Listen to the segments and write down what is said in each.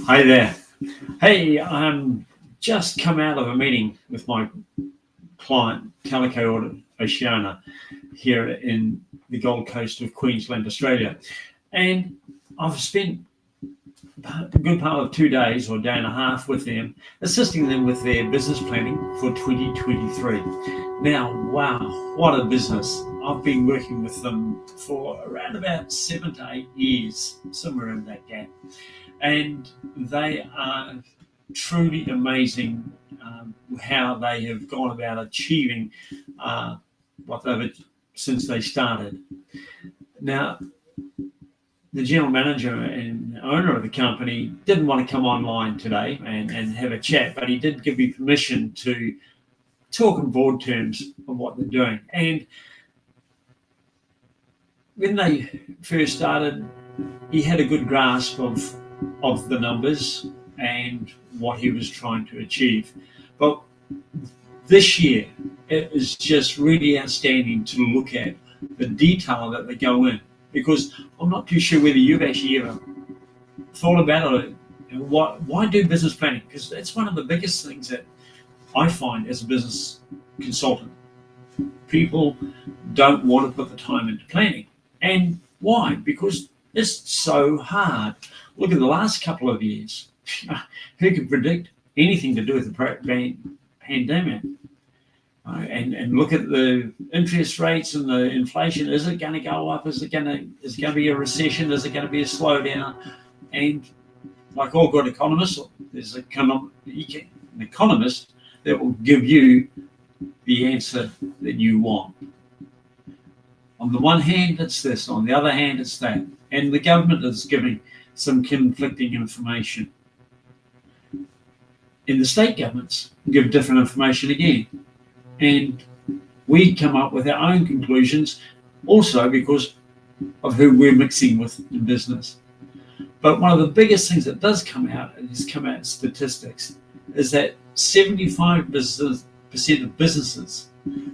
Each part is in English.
Hi there. Hey, I'm just come out of a meeting with my client, Calico Oceana, here in the Gold Coast of Queensland, Australia. And I've spent a good part of 2 days or a day and a half with them, assisting them with their business planning for 2023. Now, wow, what a business. I've been working with them for around about 7 to 8 years, somewhere in that gap. And they are truly amazing how they have gone about achieving what they've since they started. Now, the general manager and owner of the company didn't want to come online today and have a chat, but he did give me permission to talk in broad terms of what they're doing. And when they first started, he had a good grasp of the numbers and what he was trying to achieve. But this year, it is just really outstanding to look at the detail that they go in, because I'm not too sure whether you've actually ever thought about it. Why do business planning? Because that's one of the biggest things that I find as a business consultant. People don't want to put the time into planning. And why? Because it's so hard. Look at the last couple of years. Who could predict anything to do with the pandemic? And look at the interest rates and the inflation. Is it going to go up? Is it going to be a recession? Is it going to be a slowdown? And like all good economists, there's an economist that will give you the answer that you want. On the one hand, it's this. On the other hand, it's that. And the government is giving some conflicting information. And the state governments give different information again. And we come up with our own conclusions also because of who we're mixing with in business. But one of the biggest things that does come out statistics, is that 75% of businesses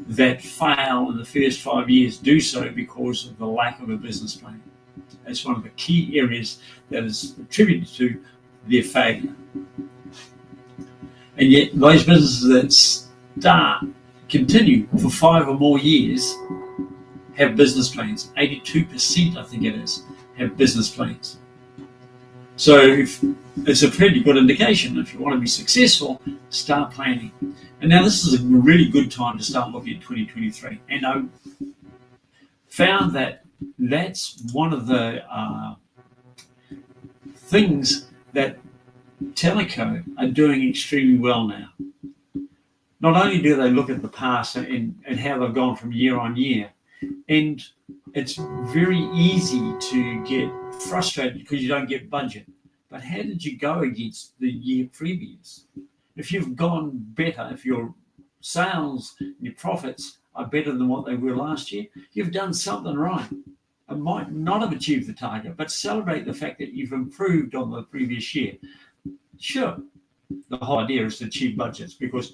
that fail in the first 5 years do so because of the lack of a business plan. That's one of the key areas that is attributed to their failure. And yet those businesses that continue for 5 or more years have business plans. 82%, I think it is, have business plans. So it's a pretty good indication. If you want to be successful, start planning. And now this is a really good time to start looking at 2023. And I found that that's one of the things that Teleco are doing extremely well now. Not only do they look at the past and how they've gone from year on year, and it's very easy to get frustrated because you don't get budget. But how did you go against the year previous? If you've gone better, if your sales and your profits are better than what they were last year, you've done something right. I might not have achieved the target, but celebrate the fact that you've improved on the previous year. Sure, the whole idea is to achieve budgets because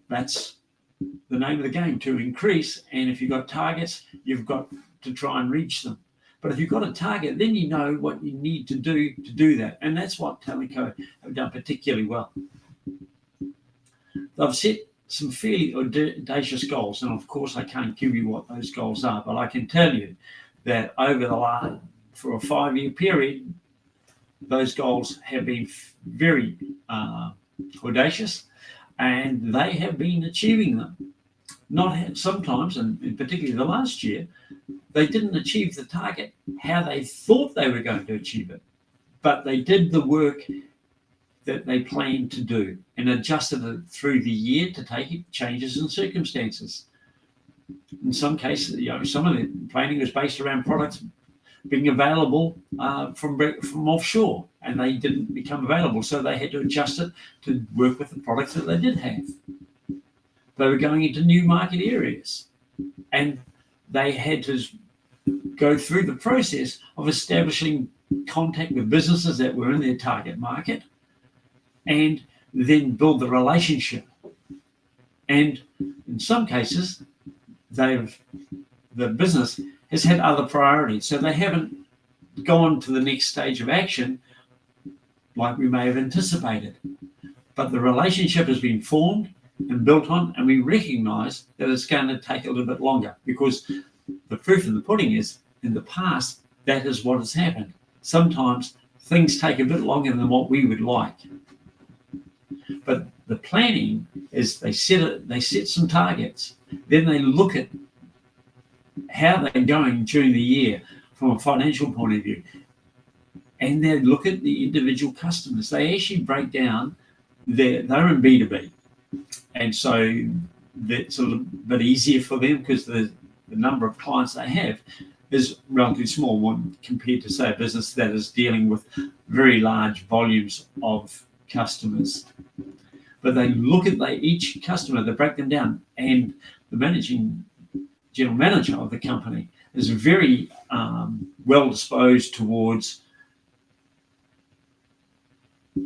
that's the name of the game, to increase. And if you've got targets, you've got to try and reach them. But if you've got a target, then you know what you need to do that. And that's what Teleco have done particularly well. They've set some fairly audacious goals. And of course, I can't give you what those goals are, but I can tell you that for a 5-year period, those goals have been very audacious, and they have been achieving them. Not sometimes, and particularly the last year, they didn't achieve the target how they thought they were going to achieve it, but they did the work that they planned to do and adjusted it through the year to take changes in circumstances. In some cases, some of the planning was based around products being available from offshore, and they didn't become available, so they had to adjust it to work with the products that they did have. They were going into new market areas, and they had to go through the process of establishing contact with businesses that were in their target market and then build the relationship. And in some cases, the business has had other priorities, so they haven't gone to the next stage of action like we may have anticipated. But the relationship has been formed and built on, and we recognize that it's going to take a little bit longer, because the proof in the pudding is, in the past, that is what has happened. Sometimes things take a bit longer than what we would like. But the planning is they set some targets. Then they look at how they're going during the year from a financial point of view. And they look at the individual customers. They actually break down, they're in B2B. And so that's a little bit easier for them, because the number of clients they have is relatively small when compared to, say, a business that is dealing with very large volumes of customers. But they look at each customer, they break them down, and the managing general manager of the company is very well disposed towards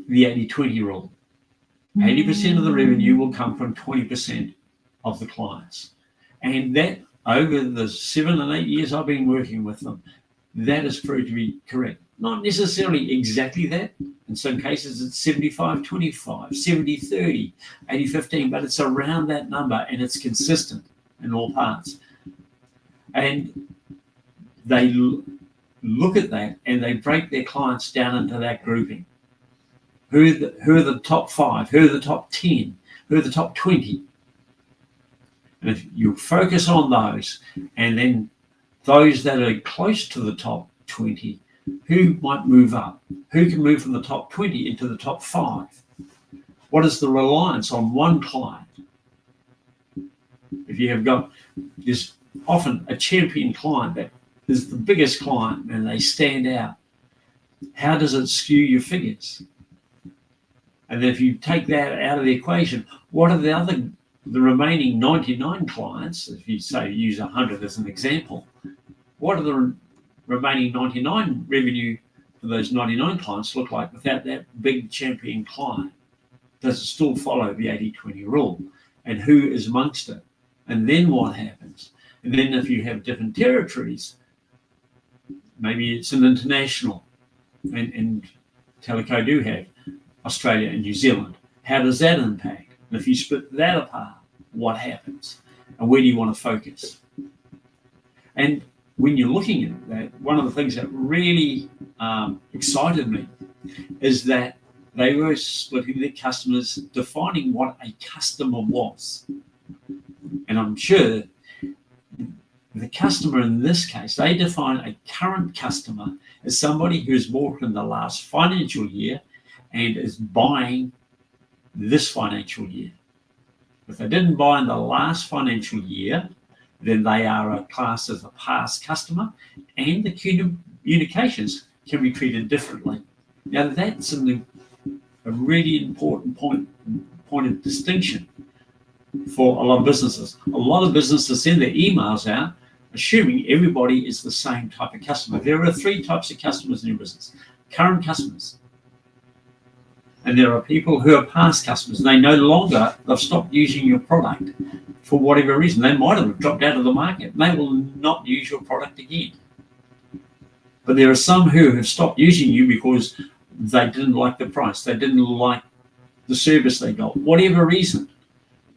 the 80-20 rule. 80% of the revenue will come from 20% of the clients. And that, over the 7 and 8 years I've been working with them, that has proved to be correct. Not necessarily exactly that. In some cases it's 75-25, 70-30, 80-15, but it's around that number, and it's consistent in all parts. And they look at that, and they break their clients down into that grouping. Who are the top 5? Who are the top 10? Who are the top 20? And if you focus on those, and then those that are close to the top 20, who might move up? Who can move from the top 20 into the top 5? What is the reliance on one client? If you have got, there's often a champion client that is the biggest client and they stand out. How does it skew your figures? And then if you take that out of the equation, what are the remaining 99 clients? If you say use 100 as an example, what are the remaining 99 revenue for those 99 clients look like without that big champion client? Does it still follow the 80-20 rule? And who is amongst it? And then what happens? And then if you have different territories, maybe it's an international, and Teleco do have Australia and New Zealand. How does that impact? And if you split that apart, what happens? And where do you want to focus? And when you're looking at that, one of the things that really excited me is that they were splitting their customers, defining what a customer was. And I'm sure the customer in this case, they define a current customer as somebody who's bought in the last financial year and is buying this financial year. If they didn't buy in the last financial year, then they are a class as a past customer, and the communications can be treated differently. Now that's a really important point of distinction for a lot of businesses. A lot of businesses send their emails out assuming everybody is the same type of customer. There are 3 types of customers in your business. Current customers. And there are people who are past customers. They no longer, they've stopped using your product for whatever reason. They might have dropped out of the market. They will not use your product again. But there are some who have stopped using you because they didn't like the price. They didn't like the service they got, whatever reason.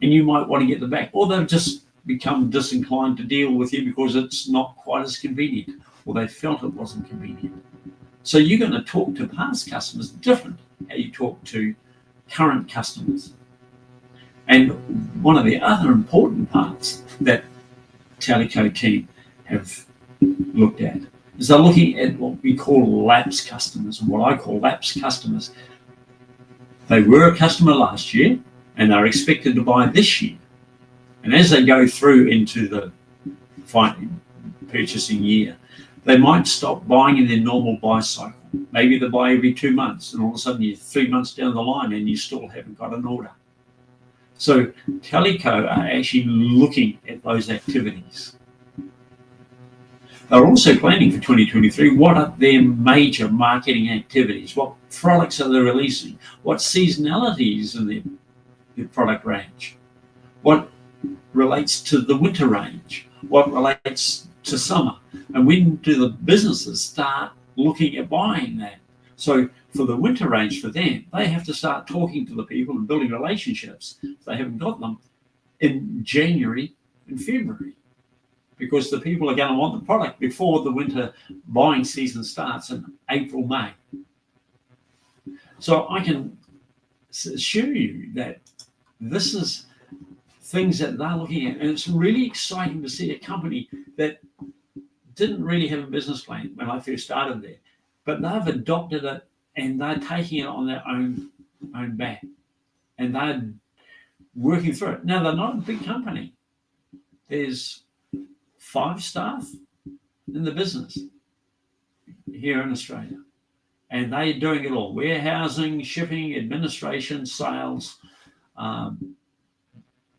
And you might want to get them back. Or they've just become disinclined to deal with you because it's not quite as convenient, or they felt it wasn't convenient. So you're going to talk to past customers different how you talk to current customers. And one of the other important parts that Teleco team have looked at is they're looking at what we call lapsed customers, and what I call lapsed customers. They were a customer last year and they're expected to buy this year. And as they go through into the purchasing year, they might stop buying in their normal buy cycle. Maybe they buy every 2 months, and all of a sudden you're 3 months down the line and you still haven't got an order. So Teleco are actually looking at those activities. They're also planning for 2023, what are their major marketing activities? What products are they releasing? What seasonalities in their product range? What relates to the winter range? What relates to summer? And when do the businesses start looking at buying that? So for the winter range, for them, they have to start talking to the people and building relationships. They haven't got them in January and February, because the people are going to want the product before the winter buying season starts in April, May. So I can assure you that this is things that they're looking at. And it's really exciting to see a company that didn't really have a business plan when I first started there, but they've adopted it and they're taking it on their own back. And they're working through it. Now, they're not a big company. There's 5 staff in the business here in Australia. And they're doing it all: warehousing, shipping, administration, sales,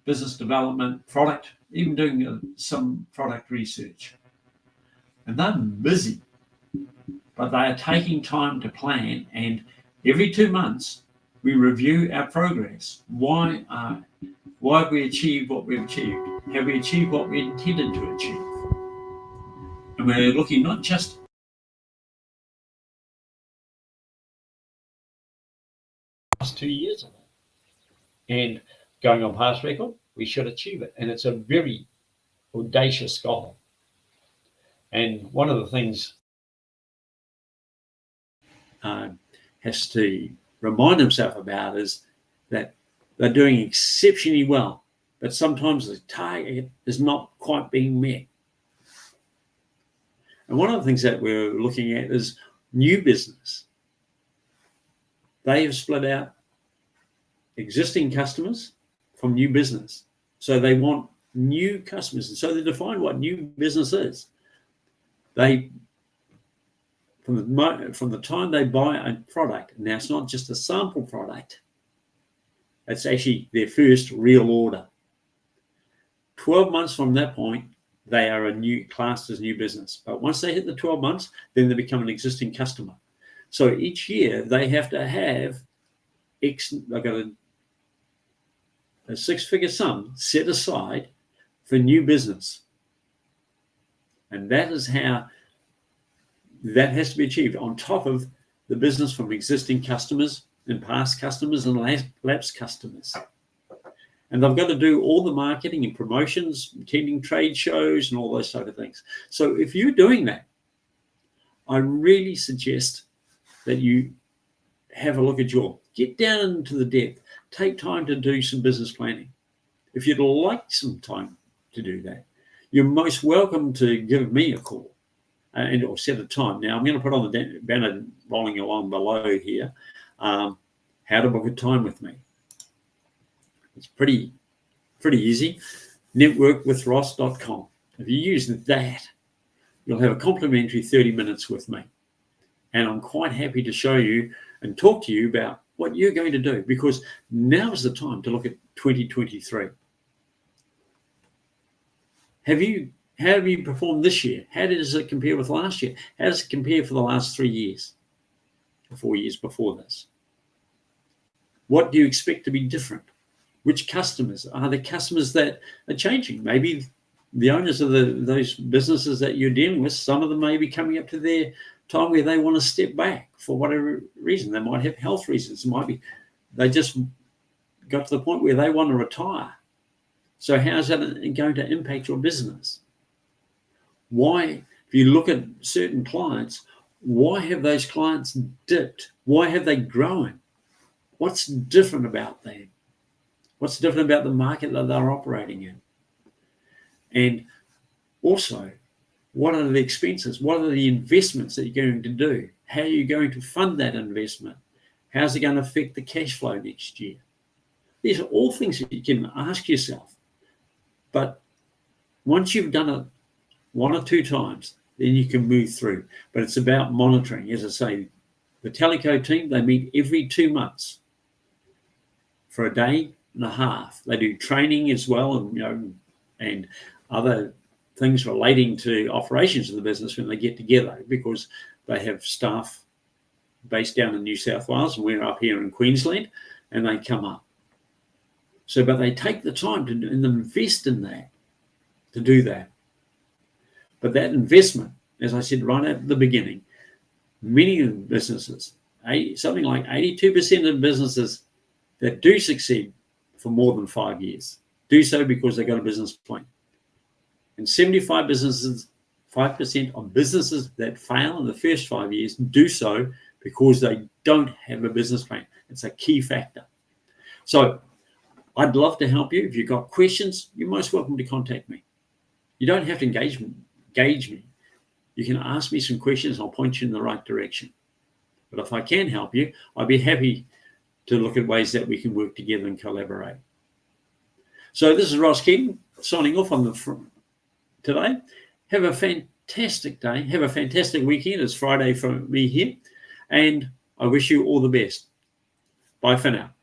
business development, product, even doing some product research. And they're busy, but they are taking time to plan. And every 2 months, we review our progress. Why have we achieved what we've achieved? Have we achieved what we intended to achieve? And we're looking not just last 2 years of it, and going on past record, we should achieve it. And it's a very audacious goal. And one of the things has to remind himself about is that they're doing exceptionally well, but sometimes the target is not quite being met. And one of the things that we're looking at is new business. They have split out existing customers from new business. So they want new customers. And so they define what new business is. They, from the time they buy a product, now it's not just a sample product, it's actually their first real order. 12 months from that point, they are classed as new business. But once they hit the 12 months, then they become an existing customer. So each year they have to have they've got a 6-figure sum set aside for new business. And that is how that has to be achieved on top of the business from existing customers and past customers and lapsed customers. And they've got to do all the marketing and promotions, attending trade shows and all those sort of things. So if you're doing that, I really suggest that you have a look at get down into the depth, take time to do some business planning. If you'd like some time to do that, you're most welcome to give me a call or set a time. Now, I'm going to put on the banner rolling along below here, how to book a time with me. It's pretty easy. Networkwithross.com. If you use that, you'll have a complimentary 30 minutes with me. And I'm quite happy to show you and talk to you about what you're going to do, because now is the time to look at 2023. How have you performed this year? How does it compare with last year? How does it compare for the last 3 years, or 4 years before this? What do you expect to be different? Which customers are the customers that are changing? Maybe the owners of those businesses that you're dealing with, some of them may be coming up to their time where they want to step back for whatever reason. They might have health reasons. It might be they just got to the point where they want to retire. So how is that going to impact your business? Why, if you look at certain clients, why have those clients dipped? Why have they grown? What's different about them? What's different about the market that they're operating in? And also, what are the expenses? What are the investments that you're going to do? How are you going to fund that investment? How's it going to affect the cash flow next year? These are all things that you can ask yourself. But once you've done it 1 or 2 times, then you can move through. But it's about monitoring. As I say, the Teleco team, they meet every 2 months for a day and a half. They do training as well, and other things relating to operations of the business when they get together, because they have staff based down in New South Wales and we're up here in Queensland, and they come up. So, but they take the time to invest in that, to do that. But that investment, as I said right at the beginning, many of the businesses, something like 82% of businesses that do succeed for more than 5 years do so because they got a business plan. And 5% of businesses that fail in the first 5 years do so because they don't have a business plan. It's a key factor. So I'd love to help you. If you've got questions, you're most welcome to contact me. You don't have to engage me. You can ask me some questions. I'll point you in the right direction. But if I can help you, I'd be happy to look at ways that we can work together and collaborate. So this is Ross Keating signing off on today. Have a fantastic day. Have a fantastic weekend. It's Friday for me here. And I wish you all the best. Bye for now.